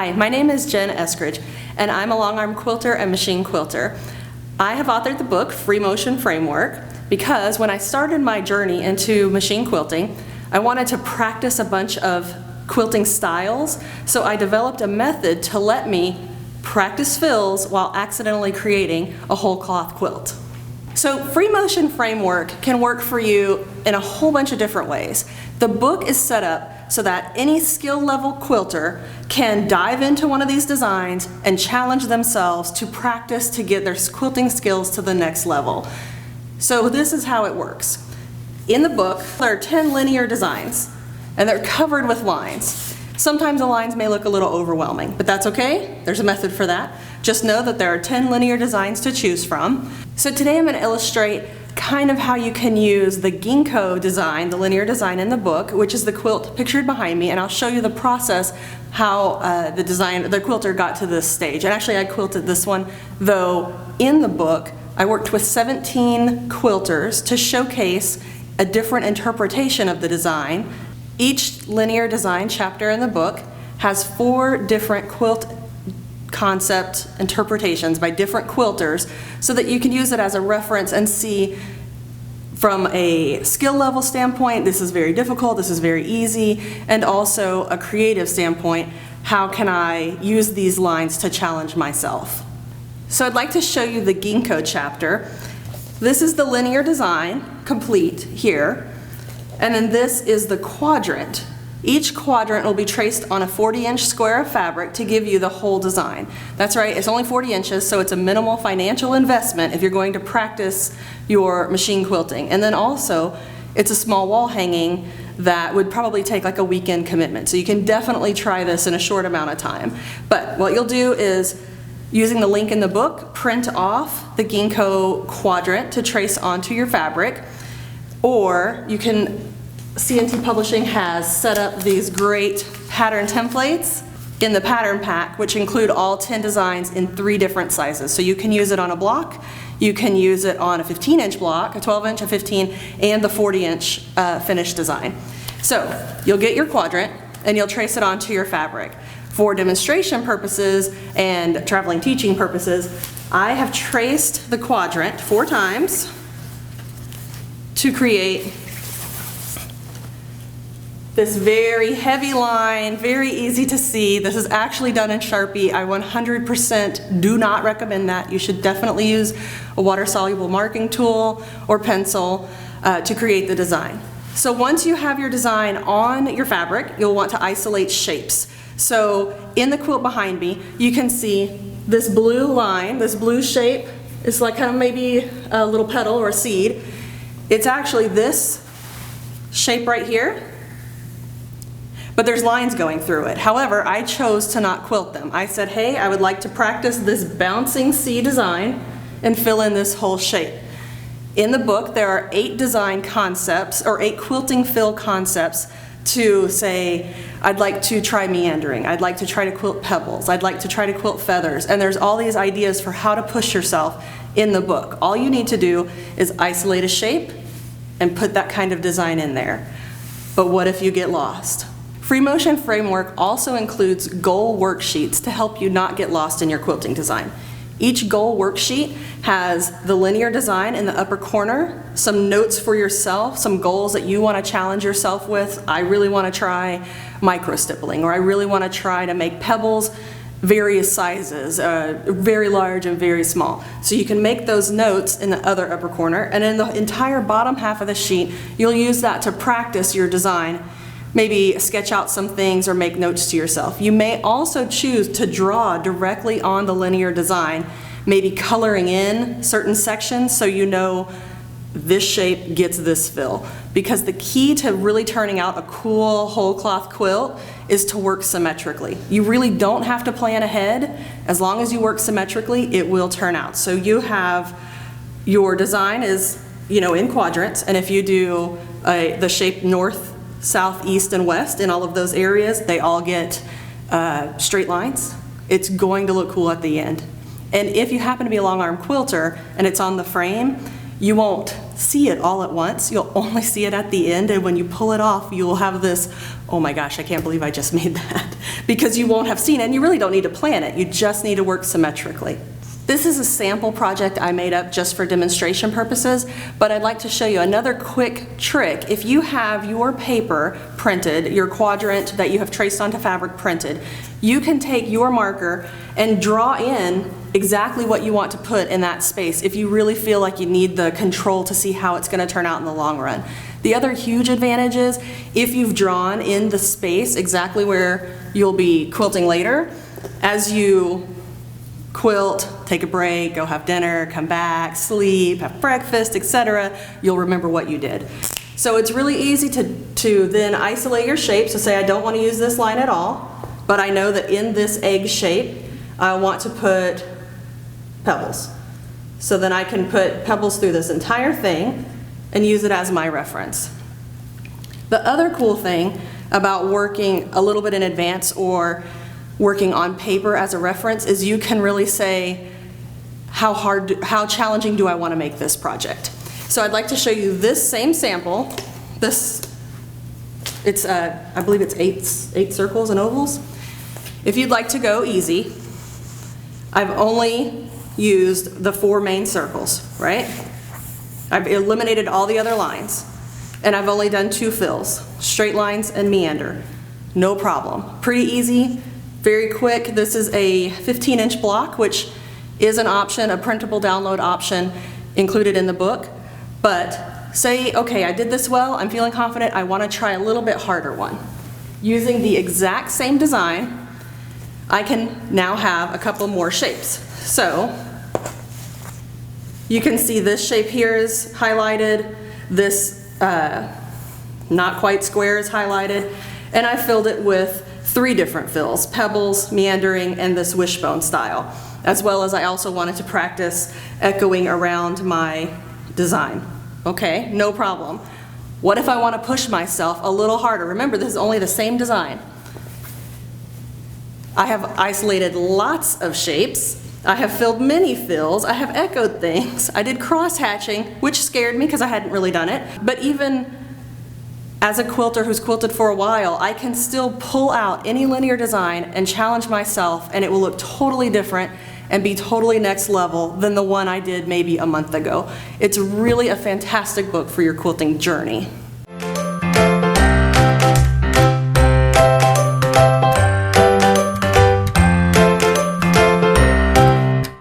Hi, my name is Jen Eskridge, and I'm a long-arm quilter and machine quilter. I have authored the book Free Motion Framework because when I started my journey into machine quilting, I wanted to practice a bunch of quilting styles, so I developed a method to let me practice fills while accidentally creating a whole cloth quilt. So Free Motion Framework can work for you in a whole bunch of different ways. The book is set up so that any skill level quilter can dive into one of these designs and challenge themselves to practice to get their quilting skills to the next level. So this is how it works. In the book, there are 10 linear designs, and they're covered with lines. Sometimes the lines may look a little overwhelming, but that's okay. There's a method for that. Just know that there are 10 linear designs to choose from. So today I'm going to illustrate kind of how you can use the ginkgo design, the linear design in the book, which is the quilt pictured behind me, and I'll show you the process how the quilter got to this stage. And actually I quilted this one, though in the book I worked with 17 quilters to showcase a different interpretation of the design. Each linear design chapter in the book has 4 different quilt concept interpretations by different quilters so that you can use it as a reference and see from a skill level standpoint, this is very difficult, this is very easy, and also a creative standpoint, how can I use these lines to challenge myself? So I'd like to show you the ginkgo chapter. This is the linear design complete here, and then this is the quadrant. Each quadrant will be traced on a 40-inch square of fabric to give you the whole design. That's right, it's only 40 inches, so it's a minimal financial investment if you're going to practice your machine quilting. And then also, it's a small wall hanging that would probably take like a weekend commitment. So you can definitely try this in a short amount of time. But what you'll do is, using the link in the book, print off the ginkgo quadrant to trace onto your fabric, or you can CNT Publishing has set up these great pattern templates in the pattern pack, which include all 10 designs in 3 different sizes. So you can use it on a block, you can use it on a 15-inch block, a 12-inch, a 15, and the 40-inch finished design. So you'll get your quadrant and you'll trace it onto your fabric. For demonstration purposes and traveling teaching purposes, I have traced the quadrant 4 times to create this very heavy line, very easy to see. This is actually done in Sharpie. I 100% do not recommend that. You should definitely use a water-soluble marking tool or pencil to create the design. So once you have your design on your fabric, you'll want to isolate shapes. So in the quilt behind me, you can see this blue line, this blue shape. It's like kind of maybe a little petal or a seed. It's actually this shape right here, but there's lines going through it. However, I chose to not quilt them. I said, hey, I would like to practice this bouncing C design and fill in this whole shape. In the book, there are 8 design concepts, or 8 quilting fill concepts to say, I'd like to try meandering, I'd like to try to quilt pebbles, I'd like to try to quilt feathers, and there's all these ideas for how to push yourself in the book. All you need to do is isolate a shape and put that kind of design in there. But what if you get lost? Free Motion Framework also includes goal worksheets to help you not get lost in your quilting design. Each goal worksheet has the linear design in the upper corner, some notes for yourself, some goals that you want to challenge yourself with. I really want to try micro stippling, or I really want to try to make pebbles various sizes, very large and very small. So you can make those notes in the other upper corner, and in the entire bottom half of the sheet, you'll use that to practice your design. Maybe sketch out some things or make notes to yourself. You may also choose to draw directly on the linear design, maybe coloring in certain sections so you know this shape gets this fill. Because the key to really turning out a cool whole cloth quilt is to work symmetrically. You really don't have to plan ahead. As long as you work symmetrically, it will turn out. So you have, your design is, in quadrants, and if you do the shape north, south, east, and west in all of those areas, they all get straight lines. It's going to look cool at the end. And if you happen to be a long arm quilter and it's on the frame, you won't see it all at once. You'll only see it at the end, and when you pull it off, you'll have this, oh my gosh, I can't believe I just made that, because you won't have seen it, and you really don't need to plan it. You just need to work symmetrically. This is a sample project I made up just for demonstration purposes, but I'd like to show you another quick trick. If you have your paper printed, your quadrant that you have traced onto fabric printed, you can take your marker and draw in exactly what you want to put in that space if you really feel like you need the control to see how it's going to turn out in the long run. The other huge advantage is if you've drawn in the space exactly where you'll be quilting later, as you quilt, take a break, go have dinner, come back, sleep, have breakfast, etc., you'll remember what you did. So it's really easy to then isolate your shape. So say I don't want to use this line at all, but I know that in this egg shape I want to put pebbles. So then I can put pebbles through this entire thing and use it as my reference. The other cool thing about working a little bit in advance or working on paper as a reference is you can really say, how challenging do I want to make this project? So I'd like to show you this same sample. It's I believe it's eight circles and ovals. If you'd like to go easy, I've only used the 4 main circles, right? I've eliminated all the other lines, and I've only done 2 fills, straight lines and meander. No problem. Pretty easy, very quick. This is a 15-inch block, which is an option, a printable download option included in the book. But say, okay, I did this well, I'm feeling confident, I want to try a little bit harder one. Using the exact same design, I can now have a couple more shapes. So you can see this shape here is highlighted, this not quite square is highlighted, and I filled it with 3 different fills: pebbles, meandering, and this wishbone style. As well as I also wanted to practice echoing around my design. Okay, no problem. What if I want to push myself a little harder? Remember, this is only the same design. I have isolated lots of shapes. I have filled many fills. I have echoed things. I did cross-hatching, which scared me because I hadn't really done it. But even as a quilter who's quilted for a while, I can still pull out any linear design and challenge myself, and it will look totally different and be totally next level than the one I did maybe a month ago. It's really a fantastic book for your quilting journey.